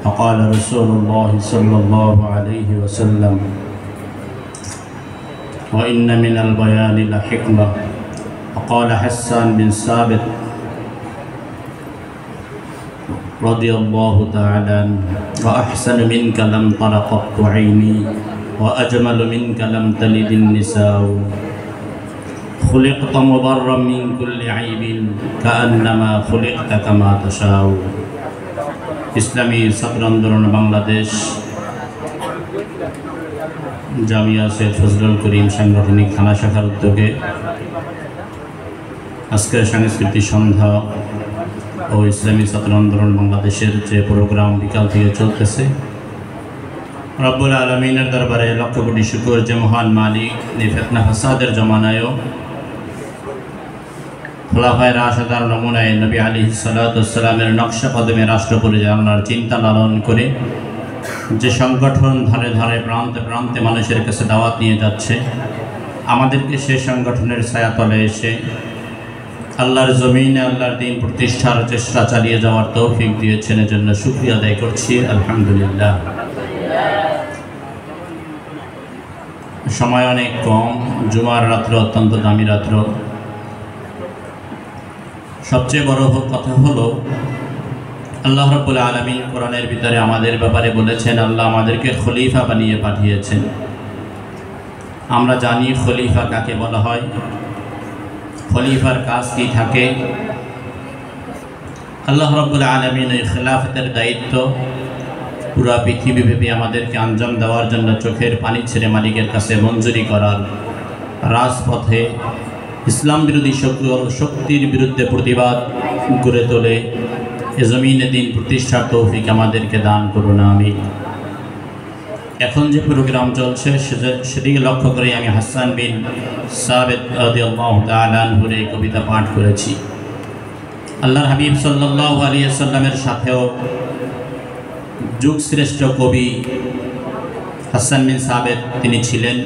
فقال رسول الله صلى الله عليه وسلم وإن من البيان لحكمة وقال حسان بن ثابت رضي الله تعالى عنه وأحسن منك لم تر قط عيني وأجمل منك لم تلد النساء خلقت مبرا من كل عيب كأنما خلقت كما تشاء ইসলামী ছাত্র আন্দোলন বাংলাদেশ জামিয়া সৈয়দ ফজলুল করিম সাংগঠনিক থানা শাখার উদ্যোগে আজকের সাংস্কৃতিক সন্ধ্যা ও ইসলামী ছাত্র আন্দোলন বাংলাদেশের যে প্রোগ্রাম বিকাল থেকে চলতেছে, রব্বুল আলমিনের দরবারে লক্ষ কোটি শুকর যে মহান মালিক ফিতনা ফাসাদের জমানায়ও খোলাফায়ে রাশেদার নমুনায় নবী আলাইহিস সালাতু ওয়াস সালামের নকশা কদমে রাষ্ট্র পরিচালনার চিন্তা লালন করে যে সংগঠন ধারে ধারে প্রান্তে প্রান্তে মানুষের কাছে দাওয়াত নিয়ে যাচ্ছে, আমাদেরকে সেই সংগঠনের ছায়াতলে এসে আল্লাহর জমিনে আল্লাহর দ্বীন প্রতিষ্ঠার চেষ্টা চালিয়ে যাওয়ার তৌফিক দিয়েছেন, এজন্য শুকরিয়া আদায় করছি আলহামদুলিল্লাহ। সময় অনেক কম, জুমার রাত্র অত্যন্ত দামি রাত্র। সবচেয়ে বড় কথা হলো আল্লাহ রাব্বুল আলামিন কোরআনের ভিতরে আমাদের ব্যাপারে বলেছেন, আল্লাহ আমাদেরকে খলিফা বানিয়ে পাঠিয়েছেন। আমরা জানি খলিফা কাকে বলা হয়, খলিফার কাজ কি থাকে। আল্লাহ রাব্বুল আলামিন এই খেলাফতের দায়িত্ব পুরা পৃথিবীব্যাপী আমাদেরকে আঞ্জাম দেওয়ার জন্য চোখের পানি ছেড়ে মালিকের কাছে মঞ্জুরি করার, রাজপথে ইসলাম বিরোধী শক্তির বিরুদ্ধে প্রতিবাদ গড়ে তোলে এ জমিনে দ্বীন প্রতিষ্ঠার তৌফিক আমাদেরকে দান করুন আমিন। এখন যে প্রোগ্রাম চলছে সেদিকে লক্ষ্য করে আমি হাসান বিন সাবিত রাদিয়াল্লাহু তাআলা আনহুর এই কবিতা পাঠ করেছি। আল্লাহর হাবিব সাল্লাল্লাহু আলাইহি ওয়াসাল্লামের সাথেও যুগশ্রেষ্ঠ কবি হাসান বিন সাবিত তিনি ছিলেন।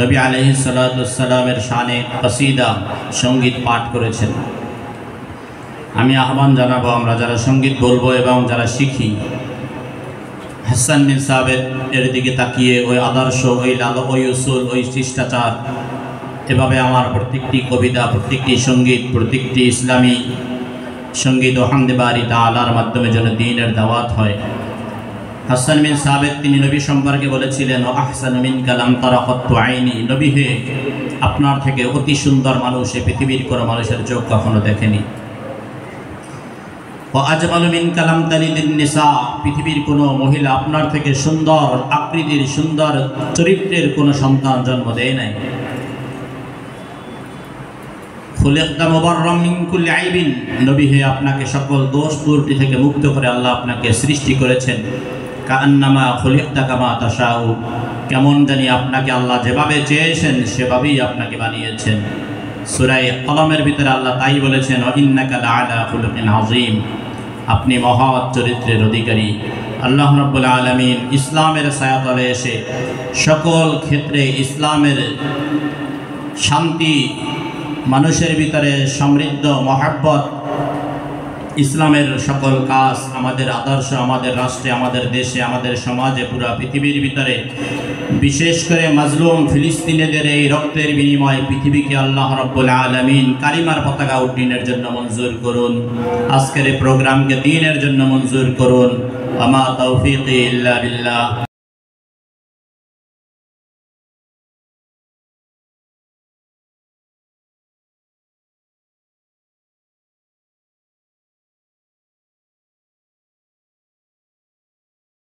নবী আলাইহিস সালাতু ওয়াস সালামের শানে কসিদা সঙ্গীত পাঠ করেছেন। আমি আহ্বান জানাবো, আমরা যারা সঙ্গীত বলবো এবং যারা শিখি, হাসান বিন সাবিত এর দিকে তাকিয়ে ওই আদর্শ, ওই লালন, ওই উসুল, ওই শিষ্টাচার, এভাবে আমার প্রত্যেকটি কবিতা, প্রত্যেকটি সঙ্গীত, প্রত্যেকটি ইসলামী সঙ্গীত ও হামদে বারি তাআলার মাধ্যমে যেন দ্বীনের দাওয়াত হয়। হাসান বিন সাবিত তিনি নবী সম্পর্কে বলেছিলেন, ও আহসানু মিনকা লাম তারা কত্তু আইনি, নবী হে আপনার থেকে অতি সুন্দর মানুষ এই পৃথিবীর কোনো মানুষের চোখ কখনো দেখেনি। ও আজমালু মিনকা লাম তালিদিন নিসা, পৃথিবীর কোনো মহিলা আপনার থেকে সুন্দর আকৃতির, সুন্দর চরিত্রের কোনো সন্তান জন্ম দেয় নাই। খুলিকতা মুবাররাম মিন কুল্লি আইবিন, নবী হে আপনাকে সকল দোষ ত্রুটি থেকে মুক্ত করে আল্লাহ আপনাকে সৃষ্টি করেছেন। কাআন্নামা খুলিকতা কামা তাশাউ, কেমন জানি আপনাকে আল্লাহ যেভাবে চেয়েছেন সেভাবেই আপনাকে বানিয়েছেন। সূরা কলমের ভিতরে আল্লাহ তাই বলেছেন, ওয়া ইন্নাকা লাআলা খুলুকিন আযীম, আপনি মহৎ চরিত্রের অধিকারী। আল্লাহ রাব্বুল আলামিন ইসলামের ছায়াতলে এসে সকল ক্ষেত্রে ইসলামের শান্তি, মানুষের ভিতরে সমৃদ্ধ মহব্বত, ইসলামের সকল কাজ, আমাদের আদর্শ, আমাদের রাষ্ট্রে, আমাদের দেশে, আমাদের সমাজে, পুরা পৃথিবীর ভিতরে, বিশেষ করে মাজলুম ফিলিস্তিনিদের এই রক্তের বিনিময়ে পৃথিবীকে আল্লাহ রাব্বুল আলামিন কালিমার পতাকা উড্ডীনের জন্য মঞ্জুর করুন। আজকের এই প্রোগ্রামকে দ্বীনের জন্য মঞ্জুর করুন। আমা তাওফীকি ইল্লা বিল্লাহ।